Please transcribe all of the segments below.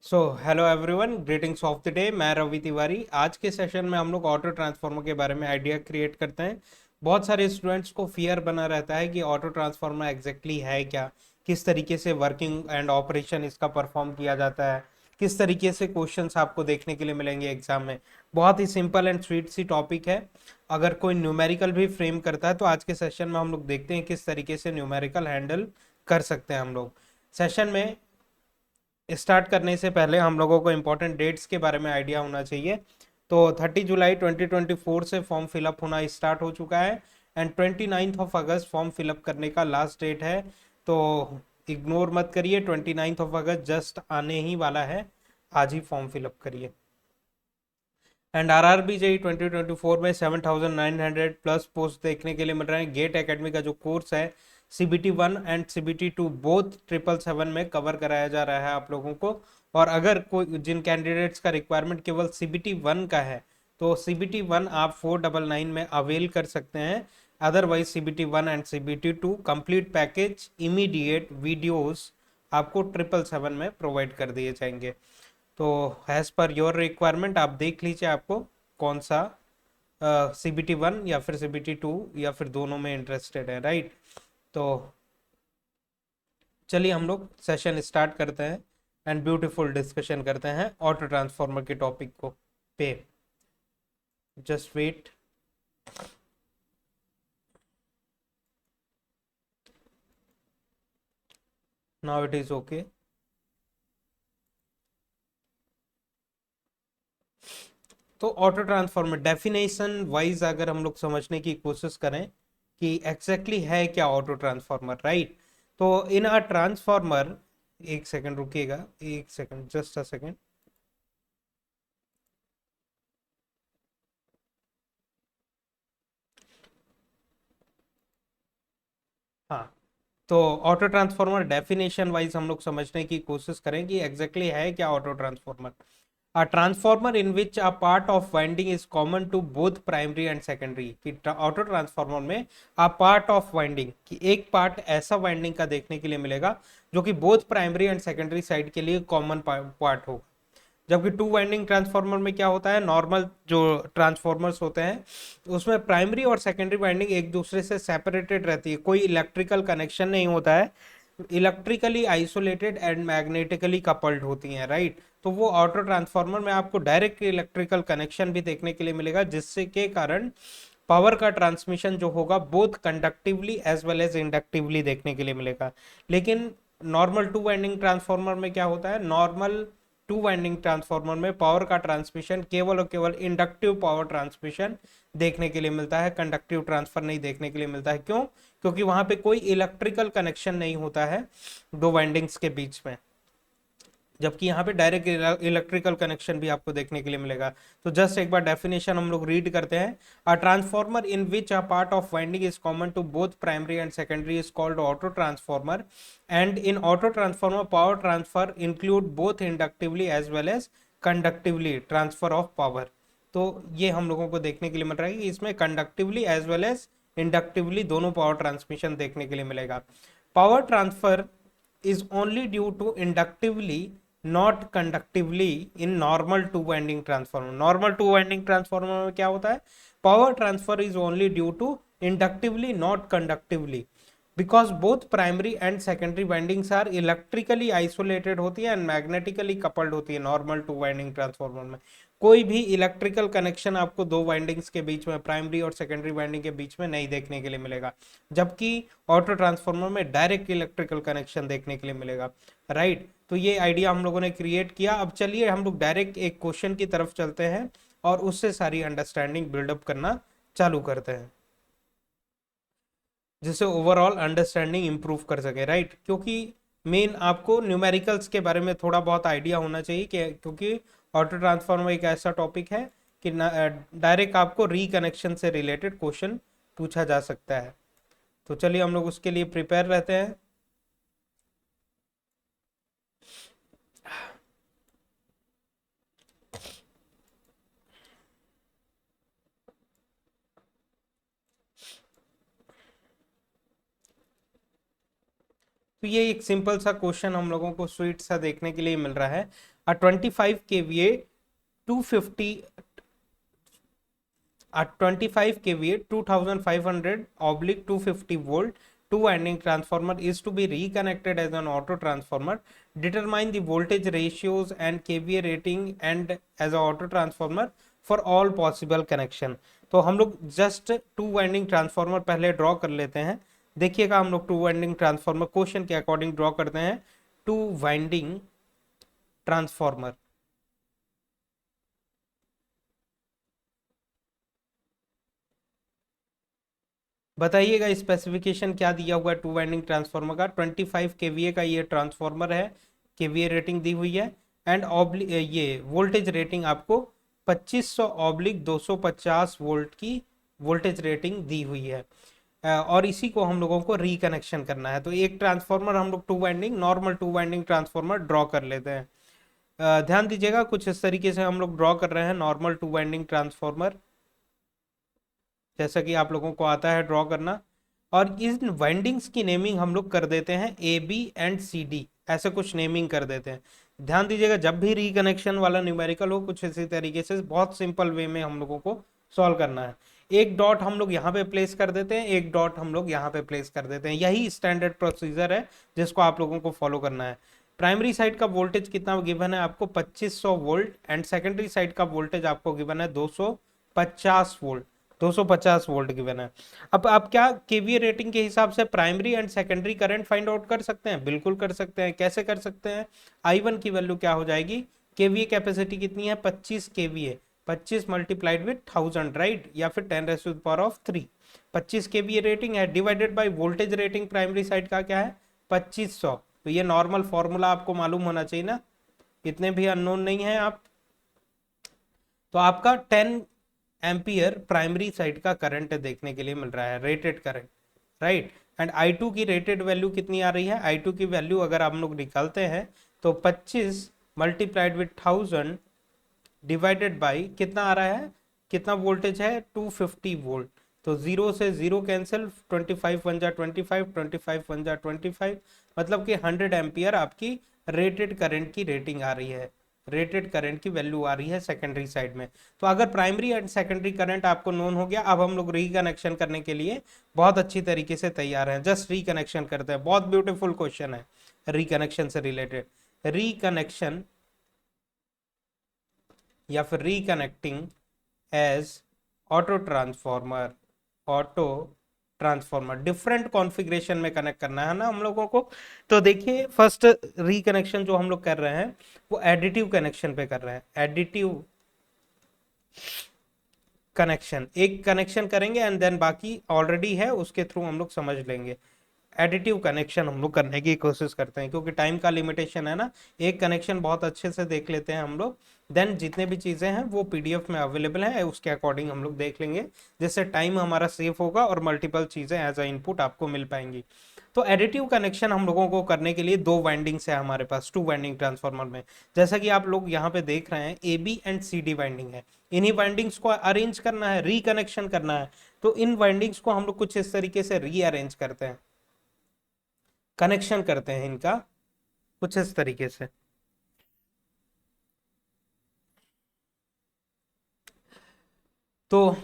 So hello everyone, greetings of the day. मैं रवि तिवारी। आज के सेशन में हम लोग ऑटो ट्रांसफार्मर के बारे में आइडिया क्रिएट करते हैं। बहुत सारे स्टूडेंट्स को फियर बना रहता है कि ऑटो ट्रांसफार्मर एग्जैक्टली है क्या, किस तरीके से वर्किंग एंड ऑपरेशन इसका परफॉर्म किया जाता है, किस तरीके से क्वेश्चंस आपको देखने के लिए मिलेंगे एग्जाम में। बहुत ही सिंपल एंड स्वीट सी टॉपिक है। अगर कोई न्यूमेरिकल भी फ्रेम करता है तो आज के सेशन में हम लोग देखते हैं किस तरीके से न्यूमेरिकल हैंडल कर सकते हैं हम लोग। सेशन में स्टार्ट करने से पहले हम लोगों को इम्पोर्टेंट डेट्स के बारे में आइडिया होना चाहिए। तो 30 जुलाई 2024 से फॉर्म फिलअप होना स्टार्ट हो चुका है एंड 29 अगस्त फॉर्म फिलअप करने का लास्ट डेट है। तो इग्नोर मत करिए, 29 अगस्त जस्ट आने ही वाला है। आज ही फॉर्म फिलअप करिए। एंड RRB जेई 2024 में 7,900 प्लस पोस्ट देखने के लिए मिल रहे हैं। गेट एकेडमी का जो कोर्स है CBT 1 एंड CBT 2 बोथ 777 में कवर कराया जा रहा है आप लोगों को। और अगर कोई जिन कैंडिडेट्स का रिक्वायरमेंट केवल CBT 1 का है तो CBT 1 आप 499 में अवेल कर सकते हैं। Otherwise CBT 1 and CBT 2 complete package immediate videos आपको 777 में प्रोवाइड कर दिए जाएंगे। तो एज पर योर रिक्वायरमेंट आप देख लीजिए आपको कौन सा CBT 1 या फिर CBT 2 या फिर दोनों में इंटरेस्टेड है, राइट। तो चलिए हम लोग सेशन स्टार्ट करते हैं एंड ब्यूटीफुल डिस्कशन करते हैं ऑटो ट्रांसफार्मर के टॉपिक को पे। Just wait. Now it is okay. तो ऑटो ट्रांसफार्मर डेफिनेशन वाइज अगर हम लोग समझने की कोशिश करें कि एग्जैक्टली है क्या ऑटो ट्रांसफार्मर, राइट। तो इन अ ट्रांसफार्मर, एक सेकंड रुकिएगा, एक सेकंड, जस्ट अ सेकंड। हाँ, तो ऑटो ट्रांसफार्मर डेफिनेशन वाइज हम लोग समझने की कोशिश करें कि एग्जैक्टली है क्या auto transformer. A transformer in which a part of winding is common to both primary and secondary। कि ऑटो ट्रांसफार्मर में a part of winding कि एक पार्ट ऐसा वाइंडिंग का देखने के लिए मिलेगा जो कि both primary and secondary side के लिए कॉमन पार्ट होगा। जबकि टू वाइंडिंग ट्रांसफार्मर में क्या होता है, नॉर्मल जो ट्रांसफार्मर्स होते हैं उसमें प्राइमरी और सेकेंडरी वाइंडिंग एक दूसरे से सेपरेटेड रहती है, कोई इलेक्ट्रिकल कनेक्शन नहीं होता है, electrically isolated and magnetically coupled होती हैं, राइट। तो वो ऑटो ट्रांसफार्मर में आपको डायरेक्ट इलेक्ट्रिकल कनेक्शन भी देखने के लिए मिलेगा, जिससे के कारण पावर का ट्रांसमिशन जो होगा both conductively as well as inductively देखने के लिए मिलेगा। लेकिन नॉर्मल टू वाइंडिंग ट्रांसफार्मर में क्या होता है, नॉर्मल टू वाइंडिंग ट्रांसफार्मर में पावर का ट्रांसमिशन केवल और केवल इंडक्टिव पावर ट्रांसमिशन देखने के लिए मिलता है, कंडक्टिव ट्रांसफर नहीं देखने के लिए मिलता है। क्यों? क्योंकि वहां पे कोई इलेक्ट्रिकल कनेक्शन नहीं होता है दो वाइंडिंग्स के बीच में, जबकि यहाँ पे डायरेक्ट इलेक्ट्रिकल कनेक्शन भी आपको देखने के लिए मिलेगा। तो जस्ट एक बार डेफिनेशन हम लोग रीड करते हैं। A transformer in which a part of winding is common to both primary and secondary is called auto transformer and in auto transformer power transfer include both inductively as well as conductively transfer of power. तो ये हम लोगों को देखने के लिए मिल रहा है कि इसमें conductively as well as inductively दोनों पावर ट्रांसमिशन देखने के लिए मिलेगा। Power transfer is only due to inductively not conductively in normal two winding transformer। normal two winding transformer में क्या होता है, power transfer is only due to inductively not conductively because both primary and secondary windings are electrically isolated होती है and magnetically coupled होती है। normal two winding transformer में कोई भी इलेक्ट्रिकल कनेक्शन आपको दो वाइंडिंग्स के बीच में, प्राइमरी और सेकेंडरी वाइंडिंग के बीच में नहीं देखने के लिए मिलेगा, जबकि ऑटो ट्रांसफार्मर में डायरेक्ट इलेक्ट्रिकल कनेक्शन देखने के लिए मिलेगा, राइट। तो ये आइडिया हम लोगों ने क्रिएट किया। अब चलिए हम लोग डायरेक्ट एक क्वेश्चन की तरफ चलते हैं और उससे सारी अंडरस्टैंडिंग बिल्डअप करना चालू करते हैं, जिससे ओवरऑल अंडरस्टैंडिंग इंप्रूव कर सके, राइट। क्योंकि मेन आपको न्यूमेरिकल्स के बारे में थोड़ा बहुत आइडिया होना चाहिए कि क्योंकि ऑटो ट्रांसफार्मर एक ऐसा टॉपिक है कि डायरेक्ट आपको रिकनेक्शन से रिलेटेड क्वेश्चन पूछा जा सकता है। तो चलिए हम लोग उसके लिए प्रिपेयर रहते हैं। तो ये एक सिंपल सा क्वेश्चन हम लोगों को स्वीट सा देखने के लिए मिल रहा है। 25 kVA 250 25 kVA 2500/250 volt two winding transformer is to be reconnected as an auto transformer. Determine the voltage ratios and kVA rating and as a auto transformer for all possible connection. तो हम लोग जस्ट टू वाइंडिंग ट्रांसफॉर्मर पहले draw कर लेते हैं। देखिएगा हम लोग टू वाइंडिंग ट्रांसफॉर्मर क्वेश्चन के अकॉर्डिंग ड्रॉ करते हैं। टू वाइंडिंग ट्रांसफॉर्मर, बताइएगा स्पेसिफिकेशन क्या दिया हुआ है टू वाइंडिंग ट्रांसफार्मर का। 25 kVA का ये ट्रांसफार्मर है, केवीए रेटिंग दी हुई है एंड ये वोल्टेज रेटिंग आपको 2500/250 वोल्ट की वोल्टेज रेटिंग दी हुई है। और इसी को हम लोगों को रिकनेक्शन करना है। तो एक ट्रांसफार्मर हम लोग two winding normal to winding transformer draw कर लेते हैं। ध्यान दीजिएगा कुछ इस तरीके से हम लोग ड्रॉ कर रहे हैं नॉर्मल टू वाइंडिंग ट्रांसफार्मर, जैसा कि आप लोगों को आता है ड्रॉ करना। और इन वाइंडिंग्स की नेमिंग हम लोग कर देते हैं A B and C D, ऐसे कुछ नेमिंग कर देते हैं। ध्यान दीजिएगा जब भी रिकनेक्शन वाला न्यूमेरिकल हो कुछ इसी तरीके से बहुत सिंपल वे में हम लोगों को सॉल्व करना है। एक डॉट हम लोग यहाँ पे प्लेस कर देते हैं, एक डॉट हम लोग यहाँ पे प्लेस कर देते हैं। यही स्टैंडर्ड प्रोसीजर है जिसको आप लोगों को फॉलो करना है। प्राइमरी साइड का वोल्टेज कितना गिवन है आपको 2500 वोल्ट एंड सेकेंडरी साइड का वोल्टेज आपको गिवन है 250 वोल्ट। 250 वोल्ट गिवन है। अब आप क्या केवीए रेटिंग के हिसाब से primary and secondary current find out कर सकते हैं? बिल्कुल कर सकते हैं। कैसे कर सकते हैं? I1 की वैल्यू क्या हो जाएगी? केवीए कैपेसिटी कितनी है? 25 केवीए, 25 मल्टीप्लाइड विद 1000, राइट, या फिर 10⁻³ 25 केवीए रेटिंग है divided by voltage rating primary side का क्या है 2500। तो ये नॉर्मल फॉर्मूला आपको मालूम होना चाहिए ना, इतने भी अननोन नहीं है आप। तो आपका 10 एम्पियर प्राइमरी साइड का करंट देखने के लिए मिल रहा है, rated current, right. And I2 की रेटेड वैल्यू कितनी आ रही है? I2 की वैल्यू अगर हम लोग निकालते हैं तो 25 मल्टीप्लाइड विद 1000 डिवाइडेड बाई कितना आ रहा है, कितना वोल्टेज है 250 वोल्ट। तो 0 से 0 कैंसिल, 25 1 जा 25, 25 1 जा 25, मतलब कि 100 एम्पियर आपकी रेटेड करंट की रेटिंग आ रही है, रेटेड करंट की वैल्यू आ रही है सेकेंडरी साइड में। तो अगर प्राइमरी एंड सेकेंडरी करंट आपको नोन हो गया, अब हम लोग रिकनेक्शन करने के लिए बहुत अच्छी तरीके से तैयार हैं। जस्ट रिकनेक्शन करते हैं, बहुत ब्यूटीफुल क्वेश्चन है रिकनेक्शन से रिलेटेड। रिकनेक्शन या फिर reconnecting as auto transformer, auto transformer different configuration में कनेक्ट करना है ना हम लोगों को। तो देखिए फर्स्ट रिकनेक्शन जो हम लोग कर रहे हैं वो एडिटिव कनेक्शन पे कर रहे हैं। एडिटिव कनेक्शन, एक कनेक्शन करेंगे एंड देन बाकी ऑलरेडी है उसके थ्रू हम लोग समझ लेंगे। एडिटिव कनेक्शन हम लोग करने की कोशिश करते हैं क्योंकि टाइम का लिमिटेशन है ना। एक कनेक्शन बहुत अच्छे से देख लेते हैं हम लोग, देन जितने भी चीज़ें हैं वो पीडीएफ में अवेलेबल है, उसके अकॉर्डिंग हम लोग देख लेंगे, जिससे टाइम हमारा सेव होगा और मल्टीपल चीज़ें एज अ इनपुट आपको मिल पाएंगी। तो एडिटिव कनेक्शन हम लोगों को करने के लिए दो वाइंडिंग्स है हमारे पास टू वाइंडिंग ट्रांसफार्मर में। जैसा कि आप लोग यहाँ पे देख रहे हैं A B and C D winding है, इन्हीं वाइंडिंग्स को अरेंज करना है, रिकनेक्शन करना है। तो इन वाइंडिंग्स को हम लोग कुछ इस तरीके से रीअरेंज करते हैं, कनेक्शन करते हैं इनका कुछ इस तरीके से। तो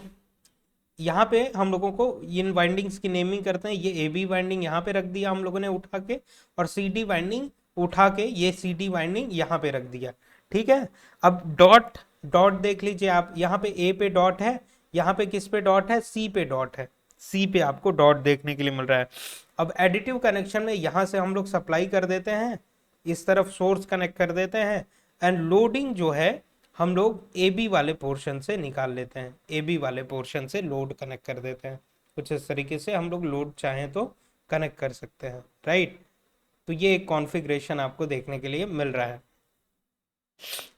यहाँ पे हम लोगों को इन वाइंडिंग्स की नेमिंग करते हैं। ये ए बी वाइंडिंग यहाँ पे रख दिया हम लोगों ने उठा के, और सी डी वाइंडिंग उठा के ये सी डी वाइंडिंग यहाँ पे रख दिया, ठीक है। अब डॉट डॉट देख लीजिए आप, यहाँ पे ए पे डॉट है, यहाँ पे किस पे डॉट है? सी पे डॉट है, सी पे आपको डॉट देखने के लिए मिल रहा है। अब एडिटिव कनेक्शन में यहाँ से हम लोग सप्लाई कर देते हैं, इस तरफ सोर्स कनेक्ट कर देते हैं, एंड लोडिंग जो है हम लोग ए बी वाले पोर्शन से निकाल लेते हैं, ए बी वाले पोर्शन से लोड कनेक्ट कर देते हैं। कुछ इस तरीके से हम लोग लोड चाहें तो कनेक्ट कर सकते हैं, राइट। तो ये एक कॉन्फ़िगरेशन आपको देखने के लिए मिल रहा है।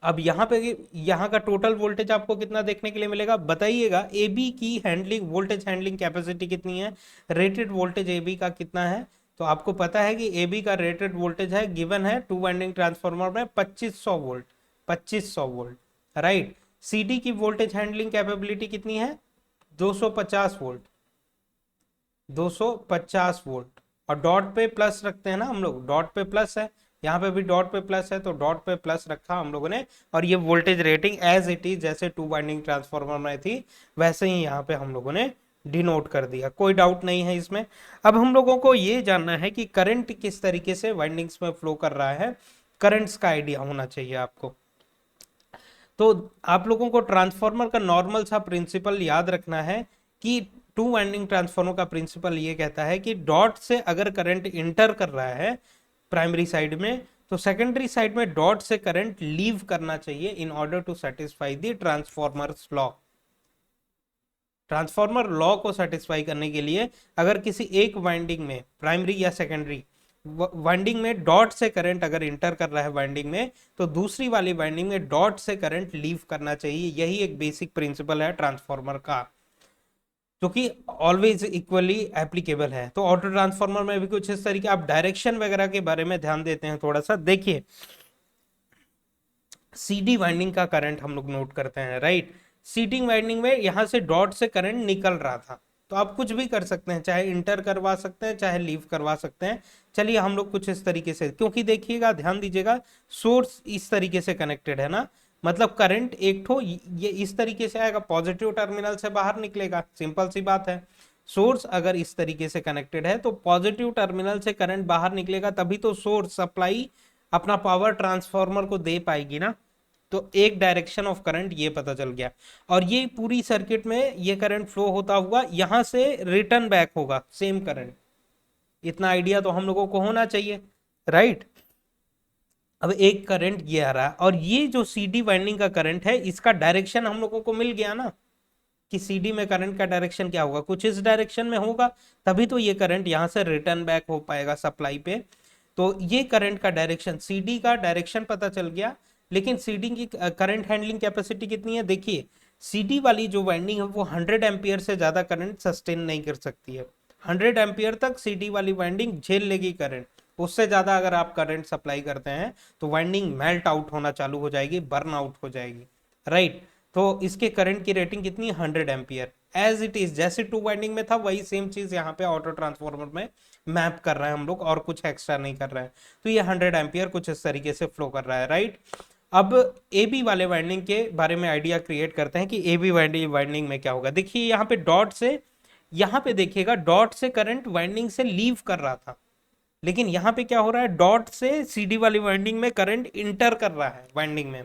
अब यहाँ पे यहाँ का टोटल वोल्टेज आपको कितना देखने के लिए मिलेगा बताइएगा। ए बी की हैंडलिंग वोल्टेज हैंडलिंग कैपेसिटी कितनी है? रेटेड वोल्टेज ए बी का कितना है? तो आपको पता है कि ए बी का रेटेड वोल्टेज है, गिवन है टू वाइंडिंग ट्रांसफार्मर में 2500 volt, 2500 volt, right. C D की वोल्टेज हैंडलिंग कैपेबिलिटी कितनी है? 250 वोल्ट, 250 वोल्ट, और डॉट पे प्लस रखते हैं ना हम लोग, डॉट पे प्लस है, यहाँ पे भी डॉट पे प्लस है, तो डॉट पे प्लस रखा हम लोगों ने, और ये voltage rating as it is जैसे टू वाइंडिंग ट्रांसफार्मर में थी वैसे ही यहाँ पे हम लोगों ने डिनोट कर दिया, कोई डाउट नहीं है इसमें। अब हम लोगों को ये जानना है कि करंट किस तरीके से वाइंडिंग्स में फ्लो कर रहा है, करंट्स का आइडिया होना चाहिए आपको। तो आप लोगों को ट्रांसफार्मर का नॉर्मल सा प्रिंसिपल याद रखना है कि टू वाइंडिंग ट्रांसफार्मर का प्रिंसिपल ये कहता है कि डॉट से अगर करंट इंटर कर रहा है प्राइमरी साइड में, तो सेकेंडरी साइड में डॉट से करंट लीव करना चाहिए in order to satisfy the transformer's law. Transformer law को सेटिस्फाई करने के लिए अगर किसी एक वाइंडिंग में, प्राइमरी या सेकेंडरी वाइंडिंग में डॉट से करंट अगर इंटर कर रहा है वाइंडिंग में, तो दूसरी वाली वाइंडिंग में डॉट से करंट लीव करना चाहिए। यही एक बेसिक प्रिंसिपल है ट्रांसफार्मर का, जो कि ऑलवेज इक्वली एप्लीकेबल है। तो ऑटो ट्रांसफार्मर में भी कुछ इस तरीके, आप डायरेक्शन वगैरह के बारे में ध्यान देते हैं थोड़ा सा, देखिए सीडी वाइंडिंग का करंट हम लोग नोट करते हैं, राइट। सीडी वाइंडिंग में यहां से डॉट से करंट निकल रहा था, तो आप कुछ भी कर सकते हैं, चाहे इंटर करवा सकते हैं चाहे लीव करवा सकते हैं। चलिए हम लोग कुछ इस तरीके से, क्योंकि देखिएगा ध्यान दीजिएगा, सोर्स इस तरीके से कनेक्टेड है ना, मतलब करंट एक ठो ये इस तरीके से आएगा, पॉजिटिव टर्मिनल से बाहर निकलेगा, सिंपल सी बात है। सोर्स अगर इस तरीके से कनेक्टेड है तो पॉजिटिव टर्मिनल से करंट बाहर निकलेगा, तभी तो सोर्स सप्लाई अपना पावर ट्रांसफार्मर को दे पाएगी ना। तो एक डायरेक्शन ऑफ करंट ये पता चल गया, और ये पूरी सर्किट में ये करंट फ्लो होता हुआ यहां से रिटर्न बैक होगा सेम करंट, इतना आइडिया तो हम लोगों को होना चाहिए, राइट। अब एक करंट ये आ रहा है, और ये जो सीडी वाइंडिंग का करंट है इसका डायरेक्शन हम लोगों को मिल गया ना, कि सीडी में करंट का डायरेक्शन क्या होगा, कुछ इस डायरेक्शन में होगा, तभी तो ये करंट यहां से रिटर्न बैक हो पाएगा सप्लाई पे। तो ये करंट का डायरेक्शन, सीडी का डायरेक्शन पता चल गया, लेकिन सीडी की करंट हैंडलिंग कैपेसिटी कितनी है, देखिए सीडी वाली जो वाइंडिंग है वो 100 एम्पियर से ज्यादा करंट सस्टेन नहीं कर सकती है। 100 एम्पियर तक सीडी वाली वाइंडिंग झेल लेगी करंट, उससे ज्यादा अगर आप करंट सप्लाई करते हैं तो वाइंडिंग मेल्ट आउट होना चालू हो जाएगी, बर्न आउट हो जाएगी, राइट। तो इसके करंट की रेटिंग कितनी है, 100 एम्पियर, एज इट इज जैसे टू वाइंडिंग में था वही सेम चीज यहाँ पे ऑटो ट्रांसफार्मर में मैप कर रहे हैं हम लोग, और कुछ एक्स्ट्रा नहीं कर रहे हैं। तो ये 100 एम्पियर कुछ इस तरीके से फ्लो कर रहा है, राइट। अब ए बी वाले वाइंडिंग के बारे में आइडिया क्रिएट करते हैं कि ए बी वाइंडिंग में क्या होगा। देखिए यहाँ पे डॉट से, यहाँ पे देखिएगा डॉट से करंट वाइंडिंग से लीव कर रहा था, लेकिन यहाँ पे क्या हो रहा है, डॉट से सीडी वाली वाइंडिंग में करंट इंटर कर रहा है वाइंडिंग में।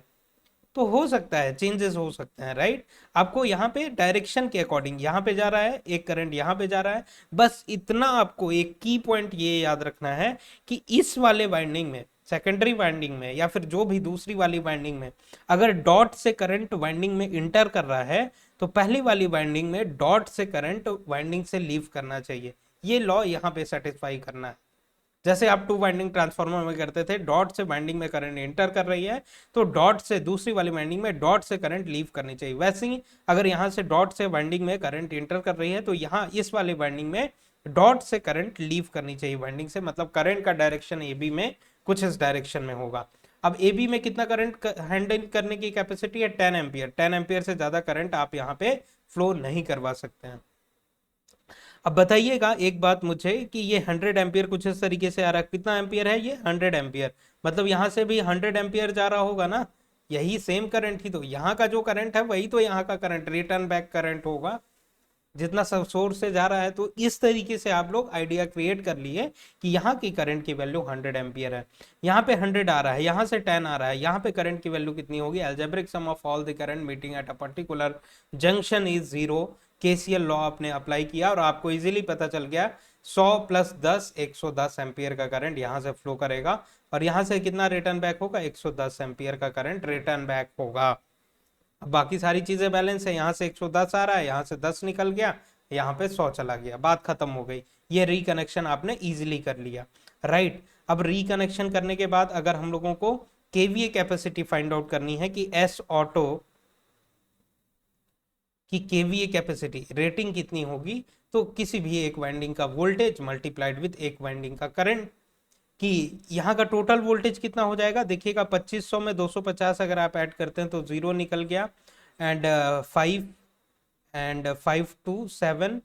तो हो सकता है चेंजेस हो सकते हैं, राइट। आपको यहाँ पे डायरेक्शन के अकॉर्डिंग यहाँ पे जा रहा है एक करंट, यहाँ पे जा रहा है, बस इतना आपको एक की पॉइंट ये याद रखना है कि इस वाले वाइंडिंग में, सेकेंडरी वाइंडिंग में या फिर जो भी दूसरी वाली वाइंडिंग में, अगर डॉट से करंट वाइंडिंग में इंटर कर रहा है तो पहली वाली वाइंडिंग में डॉट से करंट वाइंडिंग से लीव करना चाहिए। ये लॉ यहाँ पे सेटिस्फाई करना है। जैसे आप टू वाइंडिंग ट्रांसफार्मर में करते थे, डॉट से वाइंडिंग में करंट एंटर कर रही है तो डॉट से दूसरी वाली वाइंडिंग में डॉट से करंट लीव करनी चाहिए। वैसे ही अगर यहाँ से डॉट से वाइंडिंग में करंट एंटर कर रही है तो यहाँ इस वाली वाइंडिंग में डॉट से करंट लीव करनी चाहिए वाइंडिंग से, मतलब करंट का डायरेक्शन ए बी में कुछ इस डायरेक्शन में होगा। अब ए बी में कितना करंट हैंडल करने की कैपेसिटी है, 10 एम्पियर। 10 एम्पियर से ज्यादा करंट आप यहाँ पे फ्लो नहीं करवा सकते हैं। अब बताइएगा एक बात मुझे कि ये 100 एम्पियर कुछ इस तरीके से आ रहा है, कितना एम्पियर है ये, 100 एम्पियर, मतलब यहाँ से भी 100 एम्पियर जा रहा होगा ना, यही सेम करंट ही, तो यहाँ का जो करंट है वही तो यहाँ का करंट रिटर्न बैक करंट होगा जितना सब सोर्स से जा रहा है। तो इस तरीके से आप लोग आइडिया क्रिएट कर लिए कि यहाँ की करंट की वैल्यू 100 एम्पियर है, यहाँ पे 100 आ रहा है, यहाँ से 10 आ रहा है, यहाँ पे करंट की वैल्यू कितनी होगी, algebraic sum of all the current meeting at a particular junction is 0। KCL law आपने अप्लाई किया और आपको इजीली पता चल गया 100 + 10 110 एम्पियर का करंट यहाँ से फ्लो करेगा, और यहाँ से कितना रिटर्न बैक होगा, 110 एम्पियर का करंट रिटर्न बैक होगा। अब बाकी सारी चीजें बैलेंस है, यहाँ से 110 आ रहा है, यहाँ से 10 निकल गया, यहाँ पे 100 चला गया, बात खत्म हो गई। ये रिकनेक्शन आपने इजीली कर लिया, राइट। अब रिकनेक्शन करने के बाद अगर हम लोगों को केवीए कैपेसिटी फाइंड आउट करनी है कि एस ऑटो की केवीए कैपेसिटी रेटिंग कितनी होगी, तो किसी भी एक वाइंडिंग का वोल्टेज मल्टीप्लाइड विद एक वाइंडिंग का करंट, कि यहाँ का टोटल वोल्टेज कितना हो जाएगा, देखिएगा 2500 में 250 अगर आप ऐड करते हैं तो 0 निकल गया, एंड 5 एंड 5 2 7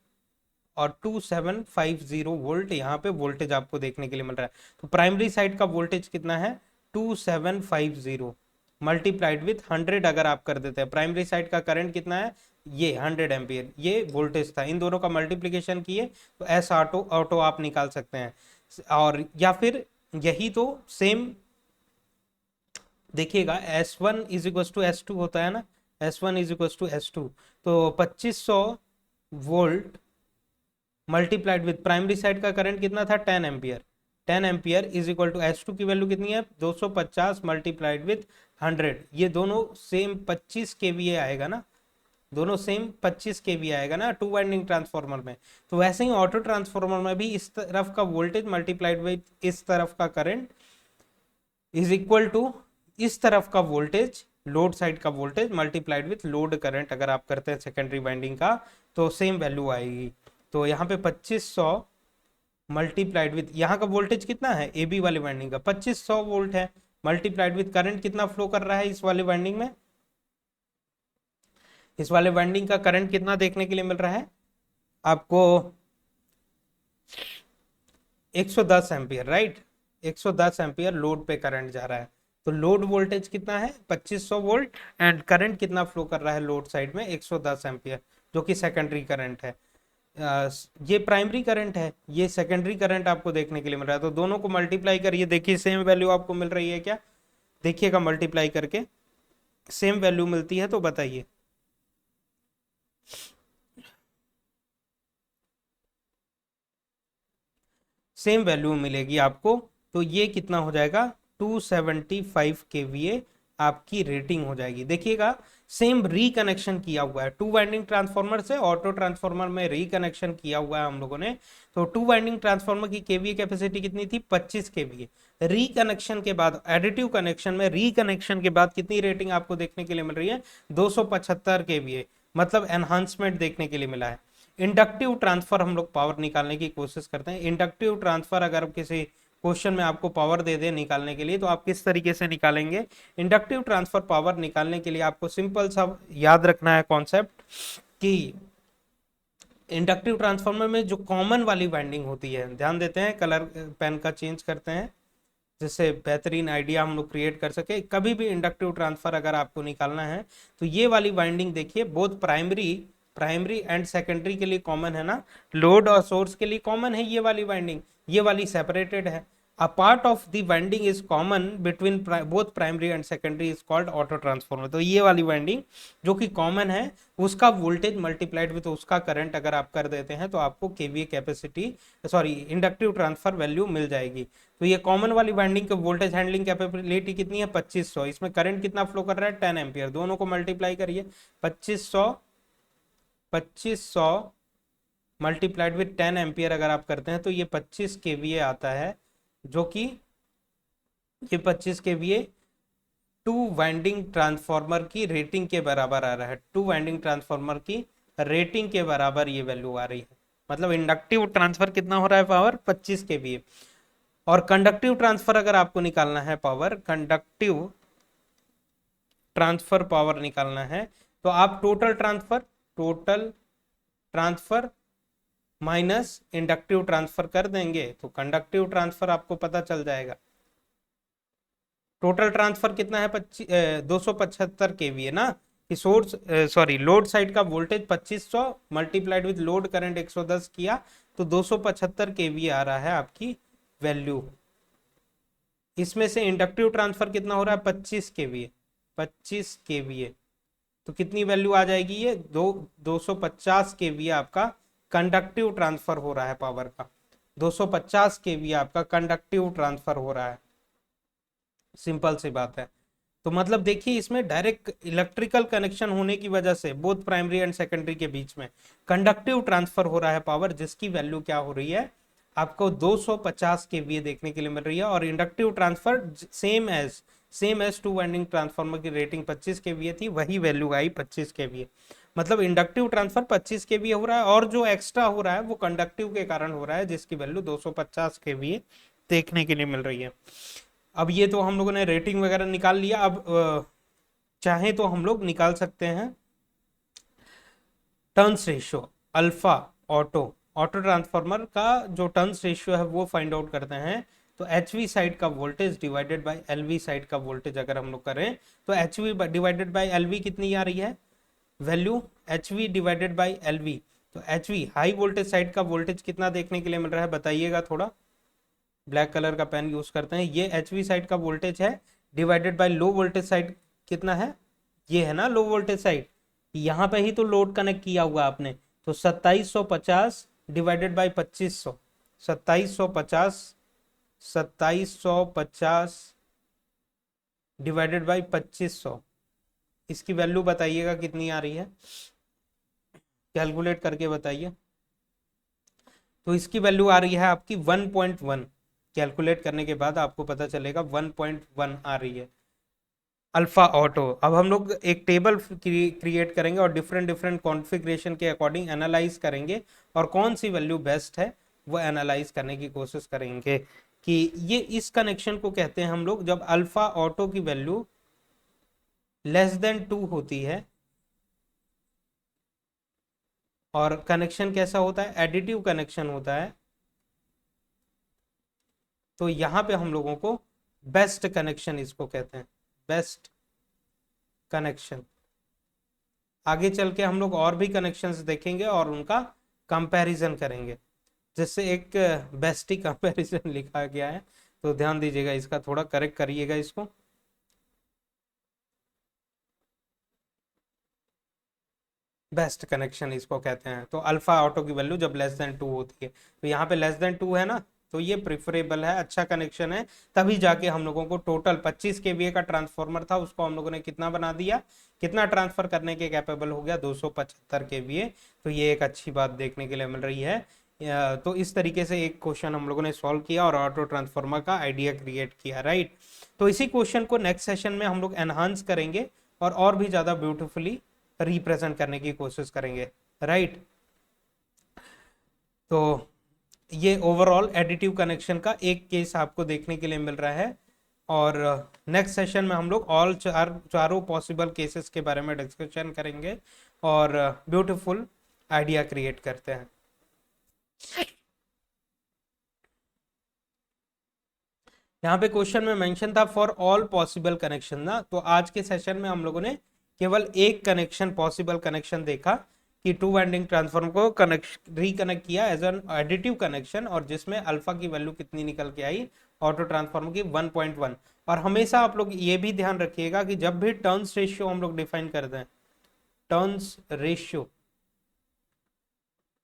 और 2750 वोल्ट यहाँ पे वोल्टेज आपको देखने के लिए मिल रहा है। तो प्राइमरी साइड का वोल्टेज कितना है 2750 मल्टीप्लाइड विथ 100 अगर आप कर देते हैं, प्राइमरी साइड का करंट कितना है ये 100 एम्पियर, ये वोल्टेज था, इन दोनों का मल्टीप्लीकेशन किए तो एस ऑटो ऑटो आप निकाल सकते हैं। और या फिर यही तो सेम देखिएगा S1 is equal to S2 होता है ना, S1 is equal to S2, तो 2500 volt multiplied with primary side का करंट कितना था 10 ampere, 10 ampere is equal to S2 की वैल्यू कितनी है 250 मल्टीप्लाइड विथ 100, ये दोनों सेम 25 केवीए आएगा ना, दोनों सेम 25 केवी आएगा ना टू वाइंडिंग ट्रांसफार्मर में। तो वैसे ही ऑटो ट्रांसफार्मर में भी इस तरफ का वोल्टेज मल्टीप्लाइड विथ इस तरफ का करंट इज इक्वल टू इस तरफ का वोल्टेज लोड साइड का voltage multiplied with load current अगर आप करते हैं सेकेंडरी वाइंडिंग का तो सेम वैल्यू आएगी। तो यहाँ पे 2500 मल्टीप्लाइड विथ यहाँ का वोल्टेज कितना है ए बी वाले वाइंडिंग का 2500 वोल्ट है, मल्टीप्लाइड विथ करंट कितना फ्लो कर रहा है इस वाले वाइंडिंग में, इस वाले वाइंडिंग का करंट कितना देखने के लिए मिल रहा है आपको 110 एम्पियर, राइट, 110 एम्पियर लोड पे करंट जा रहा है। तो लोड वोल्टेज कितना है 2500 वोल्ट एंड करंट कितना फ्लो कर रहा है लोड साइड में 110 एम्पियर जो कि सेकेंडरी करंट है। ये प्राइमरी करंट है, ये सेकेंडरी करंट आपको देखने के लिए मिल रहा है। तो दोनों को मल्टीप्लाई करिए, देखिए सेम वैल्यू आपको मिल रही है क्या, देखिएगा मल्टीप्लाई करके सेम वैल्यू मिलती है तो बताइए। सेम वैल्यू मिलेगी आपको, तो ये कितना हो जाएगा 275 केवीए आपकी रेटिंग हो जाएगी। देखिएगा सेम रिकनेक्शन किया हुआ है टू वाइंडिंग ट्रांसफार्मर से ऑटो ट्रांसफार्मर में रिकनेक्शन किया हुआ है हम लोगों ने। तो टू वाइंडिंग ट्रांसफार्मर की केवीए कैपेसिटी कितनी थी 25 केवीए, रिकनेक्शन के बाद एडिटिव कनेक्शन में रिकनेक्शन के बाद कितनी रेटिंग आपको देखने के लिए मिल रही है 275 केवीए, मतलब एनहांसमेंट देखने के लिए मिला है। इंडक्टिव ट्रांसफर हम लोग पावर निकालने की कोशिश करते हैं। इंडक्टिव ट्रांसफर अगर किसी क्वेश्चन में आपको पावर दे दे निकालने के लिए तो आप किस तरीके से निकालेंगे। इंडक्टिव ट्रांसफर पावर निकालने के लिए आपको सिंपल सा याद रखना है कॉन्सेप्ट कि इंडक्टिव ट्रांसफार्मर में जो कॉमन वाली वाइंडिंग होती है, ध्यान देते हैं कलर पेन का चेंज करते हैं जिससे बेहतरीन आइडिया हम लोग क्रिएट कर सके। कभी भी इंडक्टिव ट्रांसफर अगर आपको निकालना है तो ये वाली वाइंडिंग देखिए बोथ प्राइमरी एंड सेकेंडरी के लिए कॉमन है ना, लोड और सोर्स के लिए कॉमन है ये वाली वाइंडिंग, ये वाली सेपरेटेड है। A part of the winding is common between both primary and secondary is called auto transformer. तो ये वाली वाइंडिंग जो कि कॉमन है उसका वोल्टेज मल्टीप्लाइड विद उसका करंट अगर आप कर देते हैं तो आपको KVA capacity sorry inductive transfer value मिल जाएगी। तो ये कॉमन वाली वाइंडिंग का वोल्टेज हैंडलिंग कैपेबिलिटी कितनी है 2500, इसमें करंट कितना फ्लो कर रहा है 10 एम्पियर, दोनों को मल्टीप्लाई करिए 2500 मल्टीप्लाइड विथ 10 एम्पियर अगर आप करते हैं तो ये 25 केवीए आता है, जो कि ये 25 केवीए टू वाइंडिंग ट्रांसफार्मर की रेटिंग के बराबर आ रहा है, टू वाइंडिंग ट्रांसफार्मर की रेटिंग के बराबर ये वैल्यू आ रही है। मतलब इंडक्टिव ट्रांसफर कितना हो रहा है पावर 25 केवीए। और कंडक्टिव ट्रांसफर अगर आपको निकालना है पावर, कंडक्टिव ट्रांसफर पावर निकालना है तो आप total transfer minus inductive transfer कर देंगे तो कंडक्टिव ट्रांसफर आपको पता चल जाएगा। टोटल ट्रांसफर कितना है 275 केवीए ना, कि सोर्स सॉरी लोड साइड का voltage 2500 multiplied with load current 110 किया तो 275 केवीए आ रहा है आपकी वैल्यू। इसमें से इंडक्टिव ट्रांसफर कितना हो रहा है 25 केवीए, 25 केवीए तो कितनी वैल्यू आ जाएगी ये 250 केवीए आपका कंडक्टिव ट्रांसफर हो रहा है पावर का, 250 केवीए आपका कंडक्टिव ट्रांसफर हो रहा है, सिंपल सी बात है। तो मतलब देखिए इसमें डायरेक्ट इलेक्ट्रिकल कनेक्शन होने की वजह से बोथ प्राइमरी एंड सेकेंडरी के बीच में कंडक्टिव ट्रांसफर हो रहा है पावर, जिसकी वैल्यू क्या हो रही है आपको 250 केवीए देखने के लिए मिल रही है। और inductive transfer same as two winding transformer की रेटिंग 25 केवीए थी, वही वैल्यू आई 25 केवीए। मतलब इंडक्टिव ट्रांसफर 25 केवीए हो रहा है और जो एक्स्ट्रा हो रहा है वो कंडक्टिव के कारण हो रहा है, जिसकी वैल्यू 250 केवीए देखने के लिए मिल रही है। अब ये तो हम लोगों ने रेटिंग वगैरह निकाल लिया। अब चाहे तो हम लोग निकाल सकते हैं turns ratio alpha auto auto transformer का जो टर्न्स रेशियो है वो फाइंड आउट करते हैं, तो एच वी साइड का voltage divided by L V side का वोल्टेज अगर हम लोग करें तो H V divided by L V कितनी आ रही है value, H V divided by L V. तो H V high voltage side का वोल्टेज कितना देखने के लिए मिल रहा है बताइएगा, थोड़ा ब्लैक कलर का पेन यूज करते हैं। ये एच वी साइड का वोल्टेज है divided by low voltage side कितना है, ये है ना लो वोल्टेज साइड, यहाँ पे ही तो लोड कनेक्ट किया हुआ आपने, तो 2750 डिवाइडेड बाई 2500, 2750, 2750 डिवाइडेड बाई 2500, इसकी वैल्यू बताइएगा कितनी आ रही है, कैलकुलेट करके बताइए। तो इसकी वैल्यू आ रही है आपकी 1.1, कैलकुलेट करने के बाद आपको पता चलेगा 1.1 आ रही है अल्फा ऑटो। अब हम लोग एक टेबल क्रिएट करेंगे और डिफरेंट डिफरेंट कॉन्फ़िगरेशन के अकॉर्डिंग एनालाइज करेंगे और कौन सी वैल्यू बेस्ट है वो एनालाइज करने की कोशिश करेंगे कि ये इस कनेक्शन को कहते हैं हम लोग जब अल्फा ऑटो की वैल्यू लेस देन 2 होती है। और कनेक्शन कैसा होता है, एडिटिव कनेक्शन होता है, तो यहां पे हम लोगों को बेस्ट कनेक्शन इसको कहते हैं, बेस्ट कनेक्शन। आगे चल के हम लोग और भी कनेक्शंस देखेंगे और उनका कंपैरिजन करेंगे, जिससे एक बेस्टी कंपैरिजन लिखा गया है, तो ध्यान दीजिएगा, इसका थोड़ा करेक्ट करिएगा इसको। बेस्ट कनेक्शन इसको कहते हैं। तो अल्फा ऑटो की वैल्यू जब लेस देन 2 होती है, तो यहाँ पे लेस देन 2 है ना, तो ये प्रिफरेबल है, अच्छा कनेक्शन है। तभी जाके हम लोगों को टोटल 25 केवीए का ट्रांसफॉर्मर था, उसको हम लोगों ने कितना बना दिया, कितना ट्रांसफर करने के कैपेबल हो गया, 275 केवीए। तो ये एक अच्छी बात देखने के लिए मिल रही है। तो इस तरीके से एक क्वेश्चन हम लोगों ने सॉल्व किया और ऑटो ट्रांसफॉर्मर का आइडिया क्रिएट किया, राइट। तो इसी क्वेश्चन को नेक्स्ट सेशन में हम लोग एनहांस करेंगे और भी ज्यादा ब्यूटिफुली रिप्रेजेंट करने की कोशिश करेंगे, राइट। तो ये ओवरऑल एडिटिव कनेक्शन का एक केस आपको देखने के लिए मिल रहा है और नेक्स्ट सेशन में हम लोग ऑल चारों पॉसिबल केसेस के बारे में डिस्कशन करेंगे और ब्यूटीफुल आइडिया क्रिएट करते हैं। यहाँ पे क्वेश्चन में मेंशन था फॉर ऑल पॉसिबल कनेक्शन ना, तो आज के सेशन में हम लोगों ने केवल एक कनेक्शन पॉसिबल कनेक्शन देखा कि टू वाइंडिंग ट्रांसफॉर्मर को कनेक्ट रिकनेक्ट किया एज एन एडिटिव कनेक्शन, और जिसमें अल्फा की वैल्यू कितनी निकल के आई ऑटो ट्रांसफॉर्मर की 1.1। और हमेशा आप लोग ये भी ध्यान रखिएगा कि जब भी टर्न्स रेशियो हम लोग डिफाइन करते हैं, टर्न्स रेशियो,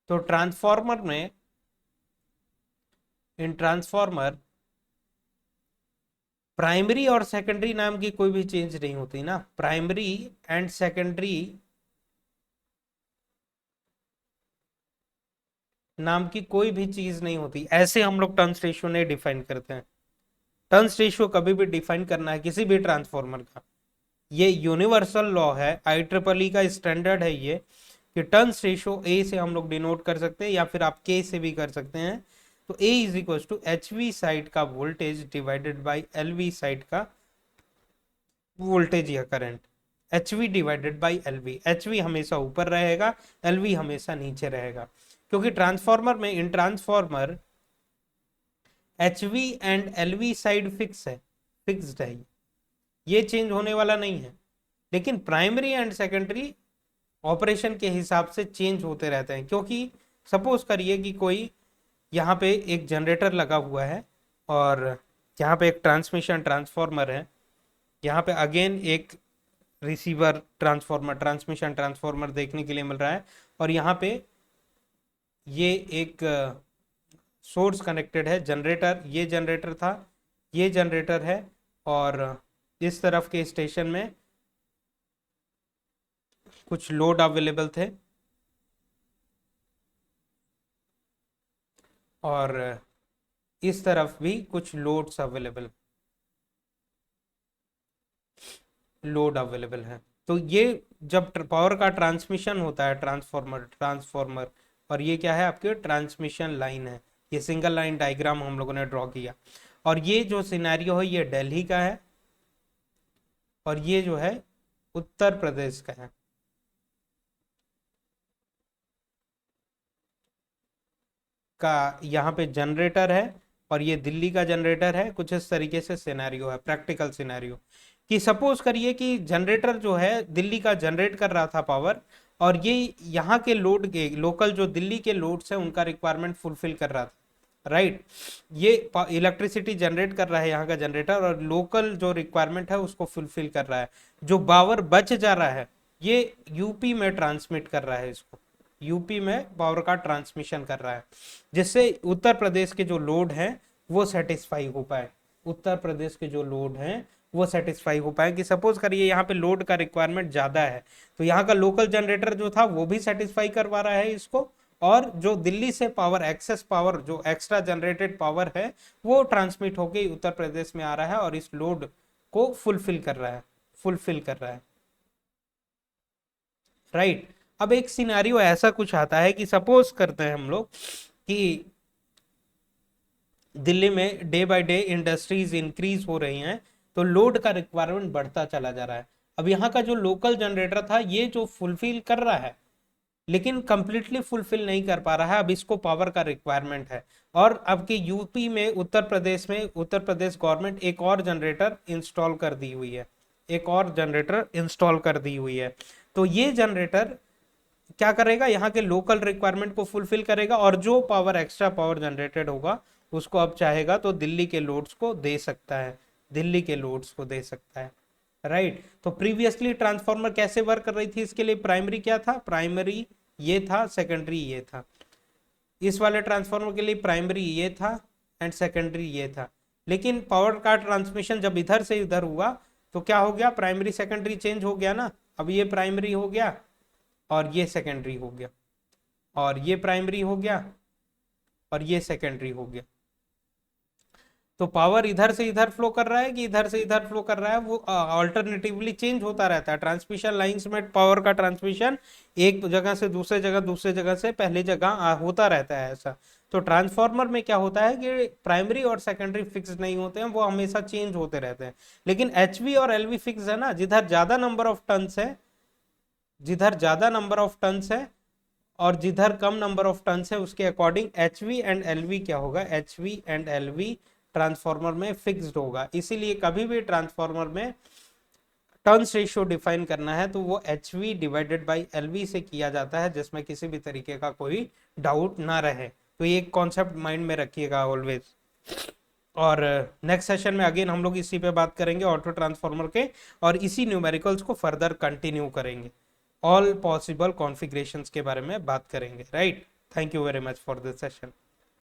तो ट्रांसफॉर्मर में, इन ट्रांसफॉर्मर प्राइमरी और सेकेंडरी नाम की कोई भी चेंज नहीं होती ना, प्राइमरी एंड सेकेंडरी नाम की कोई भी चीज नहीं होती, ऐसे हम लोग टर्न्स रेशियो नहीं डिफाइन करते हैं। टर्न्स रेशियो कभी भी डिफाइन करना है किसी भी ट्रांसफॉर्मर का, ये यूनिवर्सल लॉ है, IEEE का स्टैंडर्ड है ये, कि टर्न्स रेशियो ए से हम लोग डिनोट कर सकते हैं या फिर आप के से भी कर सकते हैं। तो A is equal to H V side का voltage divided by L V side का वोल्टेज या current, H V divided by L V. H V हमेशा ऊपर रहेगा, एल वी हमेशा नीचे रहेगा, क्योंकि ट्रांसफॉर्मर में, in transformer H we and L V side fix है, फिक्स्ड है, ये चेंज होने वाला नहीं है। लेकिन प्राइमरी एंड सेकेंडरी ऑपरेशन के हिसाब से चेंज होते रहते हैं, क्योंकि सपोज करिए कि कोई यहाँ पे एक जनरेटर लगा हुआ है और यहाँ पे एक ट्रांसमिशन ट्रांसफॉर्मर है, यहाँ पे अगेन एक रिसीवर ट्रांसफॉर्मर, ट्रांसमिशन ट्रांसफॉर्मर देखने के लिए मिल रहा है, और यहाँ पे ये एक सोर्स कनेक्टेड है, जनरेटर, ये जनरेटर था, ये जनरेटर है, और इस तरफ के स्टेशन में कुछ लोड अवेलेबल थे और इस तरफ भी कुछ लोड अवेलेबल है। तो ये जब पावर का ट्रांसमिशन होता है, ट्रांसफॉर्मर, और ये क्या है, आपके ट्रांसमिशन लाइन है, ये सिंगल लाइन डायग्राम हम लोगों ने ड्रॉ किया, और ये जो सिनेरियो है ये दिल्ली का है और ये जो है उत्तर प्रदेश का है। का यहाँ पे जनरेटर है और ये दिल्ली का जनरेटर है। कुछ इस तरीके से सिनेरियो है, प्रैक्टिकल सिनेरियो, कि सपोज करिए कि जनरेटर जो है दिल्ली का जनरेट कर रहा था पावर, और ये यहाँ के लोड के लोकल जो दिल्ली के लोड्स हैं उनका रिक्वायरमेंट फुलफिल कर रहा था, राइट। ये इलेक्ट्रिसिटी जनरेट कर रहा है यहाँ का जनरेटर, और लोकल जो रिक्वायरमेंट है उसको फुलफिल कर रहा है। जो पावर बच जा रहा है ये यूपी में ट्रांसमिट कर रहा है, इसको यूपी में पावर का ट्रांसमिशन कर रहा है, जिससे उत्तर प्रदेश के जो लोड हैं वो सेटिस्फाई हो पाए। उत्तर प्रदेश के जो लोड हैं वो सेटिस्फाई हो पाए। कि सपोज करिए यहाँ पे लोड का रिक्वायरमेंट ज्यादा है, तो यहाँ का लोकल जनरेटर जो था वो भी सेटिस्फाई करवा रहा है इसको, और जो दिल्ली से पावर, एक्सेस पावर, जो एक्स्ट्रा जनरेटेड पावर है वो ट्रांसमिट होके उत्तर प्रदेश में आ रहा है और इस लोड को फुलफिल कर रहा है, फुलफिल कर रहा है, राइट। अब एक सिनेरियो ऐसा कुछ आता है कि सपोज करते हैं हम लोग कि दिल्ली में day by day industries increase हो रही हैं, तो लोड का रिक्वायरमेंट बढ़ता चला जा रहा है। अब यहाँ का जो लोकल जनरेटर था ये जो फुलफिल कर रहा है, लेकिन कंप्लीटली फुलफिल नहीं कर पा रहा है, अब इसको पावर का रिक्वायरमेंट है। और अब के यूपी में, उत्तर प्रदेश में, उत्तर प्रदेश गवर्नमेंट एक और जनरेटर इंस्टॉल कर दी हुई है, एक और जनरेटर इंस्टॉल कर दी हुई है। तो ये जनरेटर क्या करेगा, यहाँ के लोकल रिक्वायरमेंट को फुलफिल करेगा, और जो पावर, एक्स्ट्रा पावर जनरेटेड होगा उसको अब चाहेगा तो दिल्ली के लोड्स को दे सकता है, दिल्ली के लोड्स को दे सकता है, राइट। तो प्रीवियसली ट्रांसफॉर्मर कैसे वर्क कर रही थी, इसके लिए प्राइमरी क्या था, प्राइमरी ये था, सेकेंडरी ये था। इस वाले ट्रांसफॉर्मर के लिए प्राइमरी ये था एंड सेकेंडरी ये था। लेकिन पावर का ट्रांसमिशन जब इधर से इधर हुआ तो क्या हो गया, प्राइमरी सेकेंडरी चेंज हो गया ना। अब ये प्राइमरी हो गया और ये सेकेंडरी हो गया, और ये प्राइमरी हो गया और ये सेकेंडरी हो गया। तो पावर इधर से इधर फ्लो कर रहा है कि इधर से इधर फ्लो कर रहा है, वो अल्टरनेटिवली चेंज होता रहता है। ट्रांसमिशन लाइंस में पावर का ट्रांसमिशन एक जगह से दूसरे जगह, दूसरे जगह से पहले जगह होता रहता है ऐसा। तो ट्रांसफार्मर में क्या होता है कि प्राइमरी और सेकेंडरी फिक्स नहीं होते हैं, वो हमेशा चेंज होते रहते हैं। लेकिन एचवी और एलवी फिक्स है ना, जिधर ज्यादा नंबर ऑफ टन्स है, जिधर ज्यादा नंबर ऑफ टन्स है और जिधर कम नंबर ऑफ टन्स है, उसके अकॉर्डिंग एचवी एंड एलवी क्या होगा, एचवी एंड एलवी ट्रांसफार्मर में फिक्स्ड होगा। इसीलिए कभी भी ट्रांसफार्मर में टर्न्स रेशियो डिफाइन करना है तो वो एचवी डिवाइडेड बाय एलवी से किया जाता है, जिसमें किसी भी तरीके का कोई डाउट ना रहे। तो ये कॉन्सेप्ट माइंड में रखिएगा ऑलवेज। और नेक्स्ट सेशन में अगेन हम लोग इसी पे बात करेंगे, ऑटो ट्रांसफार्मर के, और इसी न्यूमेरिकल्स को फर्दर कंटिन्यू करेंगे, ऑल पॉसिबल कॉन्फ़िगरेशंस के बारे में बात करेंगे, right. Thank you very much for this session.